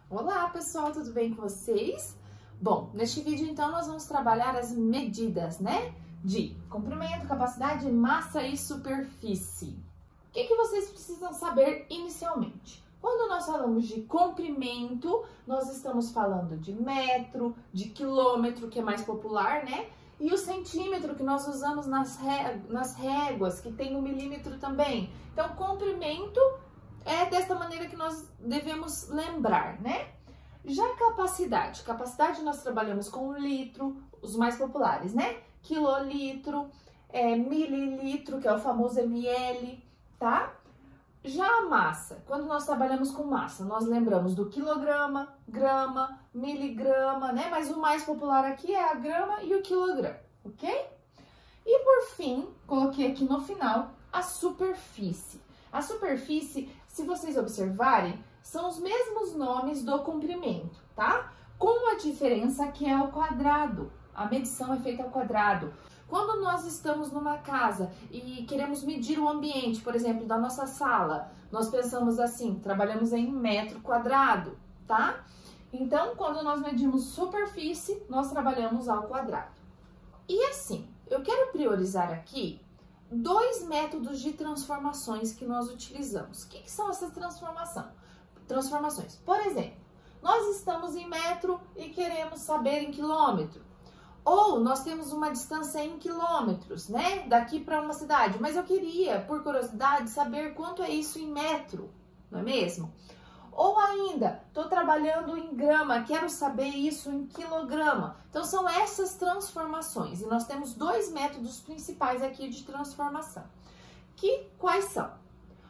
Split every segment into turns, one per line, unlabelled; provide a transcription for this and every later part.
Olá pessoal, tudo bem com vocês? Bom, neste vídeo então nós vamos trabalhar as medidas, né? De comprimento, capacidade, massa e superfície. O que vocês precisam saber inicialmente? Quando nós falamos de comprimento, nós estamos falando de metro, de quilômetro, que é mais popular, né? E o centímetro, que nós usamos nas réguas, que tem o milímetro também. Então, comprimento é desta maneira que nós devemos lembrar, né? Já capacidade nós trabalhamos com litro, os mais populares, né? Quilolitro, mililitro, que é o famoso ml, tá? Já a massa, quando nós trabalhamos com massa, nós lembramos do quilograma, grama, miligrama, né? Mas o mais popular aqui é a grama e o quilograma, ok? E por fim, coloquei aqui no final a superfície. A superfície, se vocês observarem, são os mesmos nomes do comprimento, tá? Com a diferença que é ao quadrado. A medição é feita ao quadrado. Quando nós estamos numa casa e queremos medir o ambiente, por exemplo, da nossa sala, nós pensamos assim, trabalhamos em metro quadrado, tá? Então, quando nós medimos superfície, nós trabalhamos ao quadrado. E assim, eu quero priorizar aqui dois métodos de transformações que nós utilizamos. O que são essas transformações? Por exemplo, nós estamos em metro e queremos saber em quilômetro. Ou nós temos uma distância em quilômetros, né? Daqui para uma cidade. Mas eu queria, por curiosidade, saber quanto é isso em metro, não é mesmo? Ou ainda, estou trabalhando em grama, quero saber isso em quilograma. Então, são essas transformações. E nós temos dois métodos principais aqui de transformação. Quais são?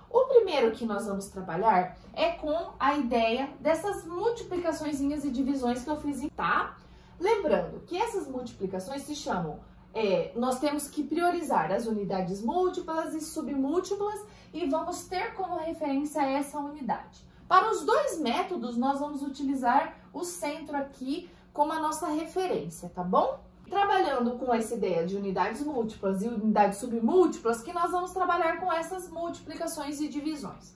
O primeiro que nós vamos trabalhar é com a ideia dessas multiplicaçõezinhas e divisões que eu fiz, tá? Lembrando que essas multiplicações se chamam, nós temos que priorizar as unidades múltiplas e submúltiplas e vamos ter como referência essa unidade. Para os dois métodos, nós vamos utilizar o centro aqui como a nossa referência, tá bom? Trabalhando com essa ideia de unidades múltiplas e unidades submúltiplas, que nós vamos trabalhar com essas multiplicações e divisões.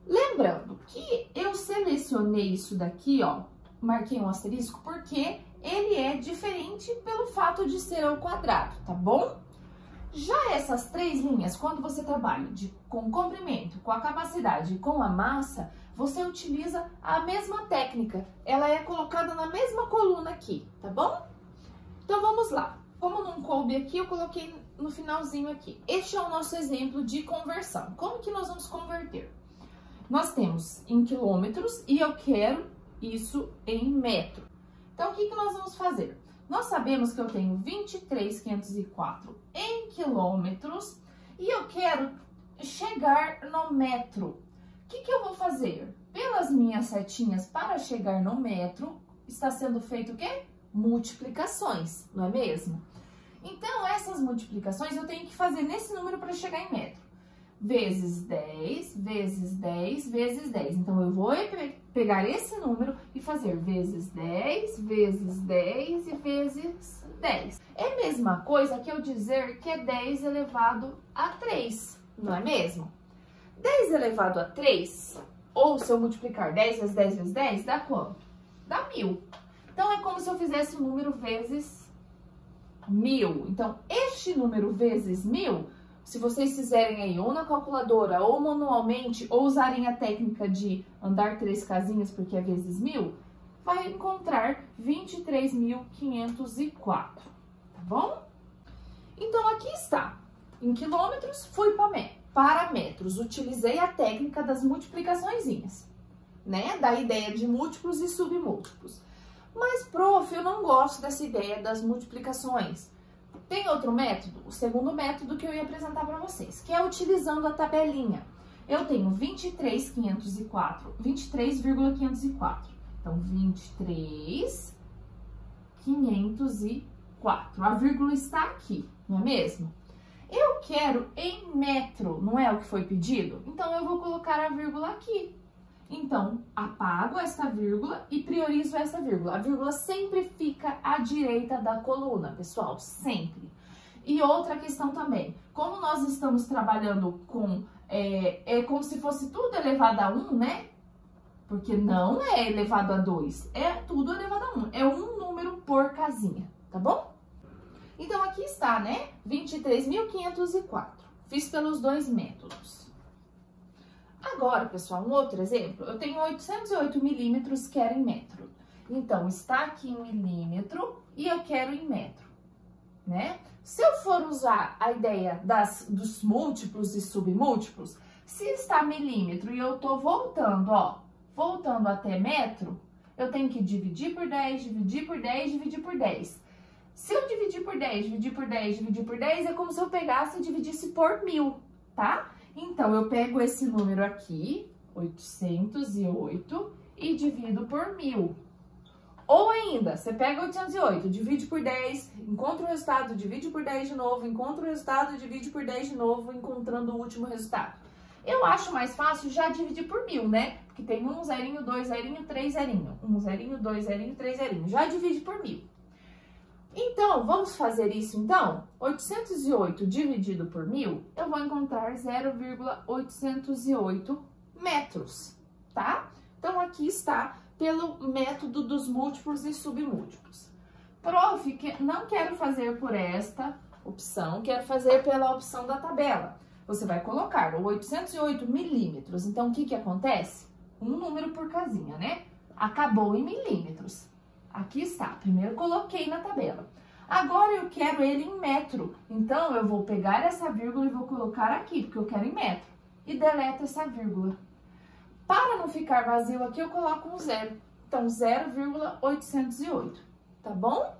Lembrando que eu selecionei isso daqui, ó, marquei um asterisco, porque ele é diferente pelo fato de ser ao quadrado, tá bom? Já essas três linhas, quando você trabalha com comprimento, com a capacidade e com a massa, você utiliza a mesma técnica. Ela é colocada na mesma coluna aqui, tá bom? Então, vamos lá. Como não coube aqui, eu coloquei no finalzinho aqui. Este é o nosso exemplo de conversão. Como que nós vamos converter? Nós temos em quilômetros e eu quero isso em metro. Então, o que nós vamos fazer? Nós sabemos que eu tenho 23.504 em quilômetros e eu quero chegar no metro. O que eu vou fazer? Pelas minhas setinhas para chegar no metro, está sendo feito o quê? Multiplicações, não é mesmo? Então, essas multiplicações eu tenho que fazer nesse número para chegar em metro. Vezes 10, vezes 10, vezes 10. Então, eu vou pegar esse número e fazer vezes 10, vezes 10 e vezes 10. É a mesma coisa que eu dizer que é 10 elevado a 3, não é mesmo? 10 elevado a 3, ou se eu multiplicar 10 vezes 10 vezes 10, dá quanto? Dá 1000. Então, é como se eu fizesse o número vezes 1000. Então, este número vezes 1000... Se vocês fizerem aí ou na calculadora ou manualmente, ou usarem a técnica de andar 3 casinhas, porque é vezes 1000, vai encontrar 23.504, tá bom? Então, aqui está. Em quilômetros, fui para metros. Utilizei a técnica das multiplicaçõezinhas, né? Da ideia de múltiplos e submúltiplos. Mas, prof, eu não gosto dessa ideia das multiplicações. Tem outro método, o segundo método que eu ia apresentar para vocês, que é utilizando a tabelinha. Eu tenho 23.504. Então, 23.504. A vírgula está aqui, não é mesmo? Eu quero em metro, não é o que foi pedido? Então, eu vou colocar a vírgula aqui. Então, apago esta vírgula e priorizo essa vírgula. A vírgula sempre fica à direita da coluna, pessoal, sempre. E outra questão também, como nós estamos trabalhando com, como se fosse tudo elevado a 1, né? porque não é elevado a 2, é tudo elevado a 1. É um número por casinha, tá bom? Então, aqui está, né? 23.504. Fiz pelos dois métodos. Agora, pessoal, um outro exemplo. Eu tenho 808 milímetros, quero em metro. Então, está aqui em milímetro e eu quero em metro, né? Se eu for usar a ideia dos múltiplos e submúltiplos, se está milímetro e eu tô voltando, ó, voltando até metro, eu tenho que dividir por 10, dividir por 10, dividir por 10. Se eu dividir por 10, dividir por 10, dividir por 10, é como se eu pegasse e dividisse por 1000, tá? Então, eu pego esse número aqui, 808, e divido por 1000. Ou ainda, você pega 808, divide por 10, encontra o resultado, divide por 10 de novo, encontra o resultado, divide por 10 de novo, encontrando o último resultado. Eu acho mais fácil já dividir por 1000, né? Porque tem 1 zerinho, 2 zerinho, 3 zerinho. 1 zerinho, 2 zerinho, 3 zerinho. Já divide por 1000. Então, vamos fazer isso então? 808 dividido por 1000, eu vou encontrar 0,808 metros, tá? Então, aqui está pelo método dos múltiplos e submúltiplos. Prof, não quero fazer por esta opção, quero fazer pela opção da tabela. Você vai colocar o 808 milímetros. Então, o que que acontece? Um número por casinha, né? Acabou em milímetros. Aqui está, primeiro coloquei na tabela. Agora eu quero ele em metro, então eu vou pegar essa vírgula e vou colocar aqui, porque eu quero em metro. E deleto essa vírgula. Para não ficar vazio aqui, eu coloco um zero. Então, 0,808, tá bom?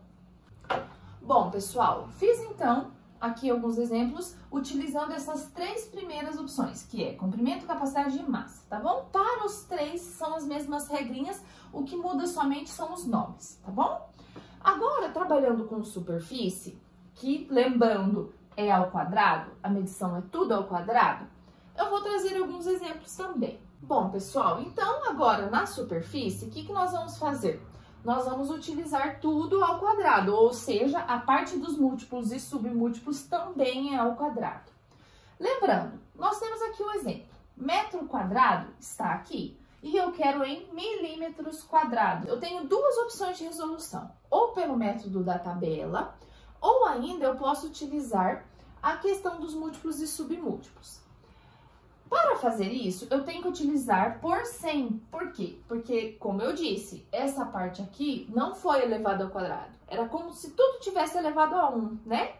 Bom, pessoal, fiz então aqui alguns exemplos utilizando essas três primeiras opções, que é comprimento, capacidade e massa, tá bom? Para os três são as mesmas regrinhas, o que muda somente são os nomes, tá bom? Agora, trabalhando com superfície, que lembrando é ao quadrado, a medição é tudo ao quadrado, eu vou trazer alguns exemplos também. Bom, pessoal, então agora na superfície, o que que nós vamos fazer? Nós vamos utilizar tudo ao quadrado, ou seja, a parte dos múltiplos e submúltiplos também é ao quadrado. Lembrando, nós temos aqui o exemplo. Metro quadrado está aqui e eu quero em milímetros quadrados. Eu tenho duas opções de resolução, ou pelo método da tabela, ou ainda eu posso utilizar a questão dos múltiplos e submúltiplos. Para fazer isso, eu tenho que utilizar por 100. Por quê? Porque, como eu disse, essa parte aqui não foi elevada ao quadrado. Era como se tudo tivesse elevado a 1, né?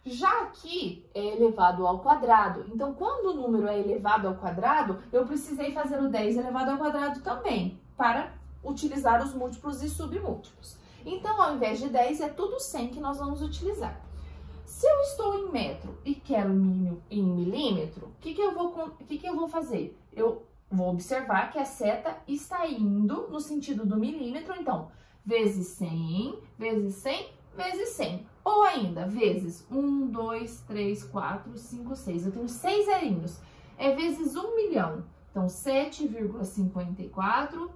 Já aqui é elevado ao quadrado. Então, quando o número é elevado ao quadrado, eu precisei fazer o 10 elevado ao quadrado também, para utilizar os múltiplos e submúltiplos. Então, ao invés de 10, é tudo 100 que nós vamos utilizar. Se eu estou em metro e quero em milímetro, o que que eu vou fazer? Eu vou observar que a seta está indo no sentido do milímetro, então, vezes 100, vezes 100, vezes 100. Ou ainda, vezes 1, 2, 3, 4, 5, 6. Eu tenho 6 zerinhos. É vezes 1 milhão. Então, 7,54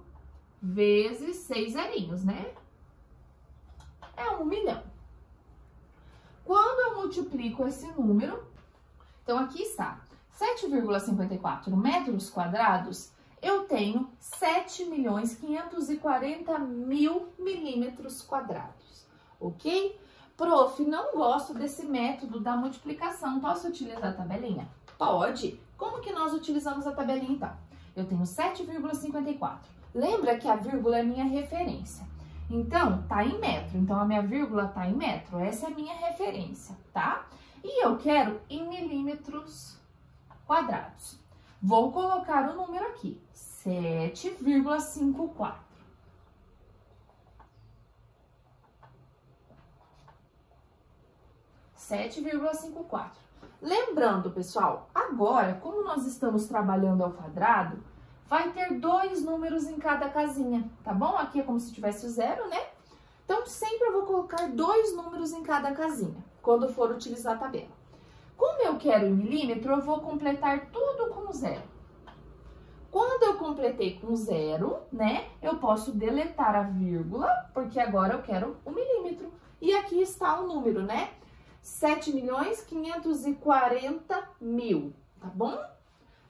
vezes 6 zerinhos, né? É 1 milhão. Quando eu multiplico esse número, então aqui está, 7,54 metros quadrados, eu tenho 7.540.000 milímetros quadrados, ok? Prof, não gosto desse método da multiplicação, posso utilizar a tabelinha? Pode. Como que nós utilizamos a tabelinha então? Eu tenho 7,54. Lembra que a vírgula é minha referência. Então, tá em metro. Então, a minha vírgula tá em metro. Essa é a minha referência, tá? E eu quero em milímetros quadrados. Vou colocar o número aqui. 7,54. Lembrando, pessoal, agora, como nós estamos trabalhando ao quadrado, vai ter dois números em cada casinha, tá bom? Aqui é como se tivesse o zero, né? Então, sempre eu vou colocar dois números em cada casinha, quando for utilizar a tabela. Como eu quero em milímetro, eu vou completar tudo com zero. Quando eu completei com zero, né, eu posso deletar a vírgula, porque agora eu quero o milímetro. E aqui está o número, né? 7.540.000, tá bom?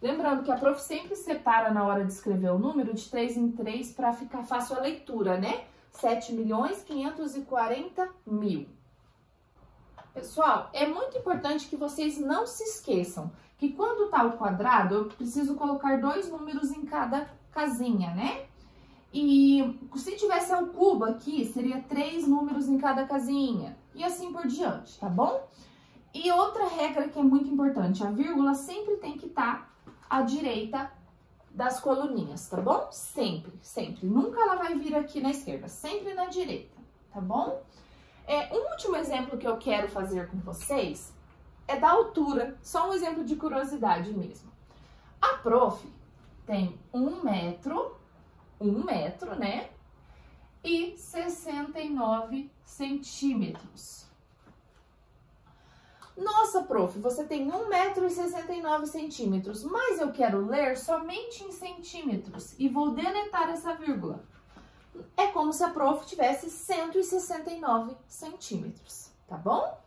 Lembrando que a prof sempre separa na hora de escrever o número de 3 em 3 para ficar fácil a leitura, né? 7.540.000. Pessoal, é muito importante que vocês não se esqueçam que quando tá o quadrado, eu preciso colocar 2 números em cada casinha, né? E se tivesse ao cubo aqui, seria 3 números em cada casinha. E assim por diante, tá bom? E outra regra que é muito importante, a vírgula sempre tem que estar à direita das coluninhas, tá bom? Sempre, sempre. Nunca ela vai vir aqui na esquerda, sempre na direita, tá bom? Um último exemplo que eu quero fazer com vocês é da altura, só um exemplo de curiosidade mesmo. A prof tem 1 metro, né? E 69 centímetros. Nossa, prof, você tem 1,69 m, mas eu quero ler somente em centímetros e vou deletar essa vírgula. É como se a prof tivesse 169 centímetros, tá bom?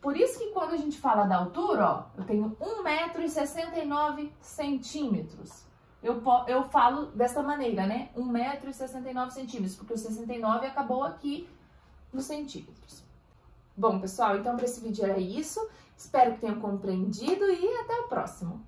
Por isso que quando a gente fala da altura, ó, eu tenho 1,69 m. Eu falo dessa maneira, né? 1,69 m, porque o 69 acabou aqui nos centímetros. Bom, pessoal, então para esse vídeo era isso. Espero que tenham compreendido e até o próximo.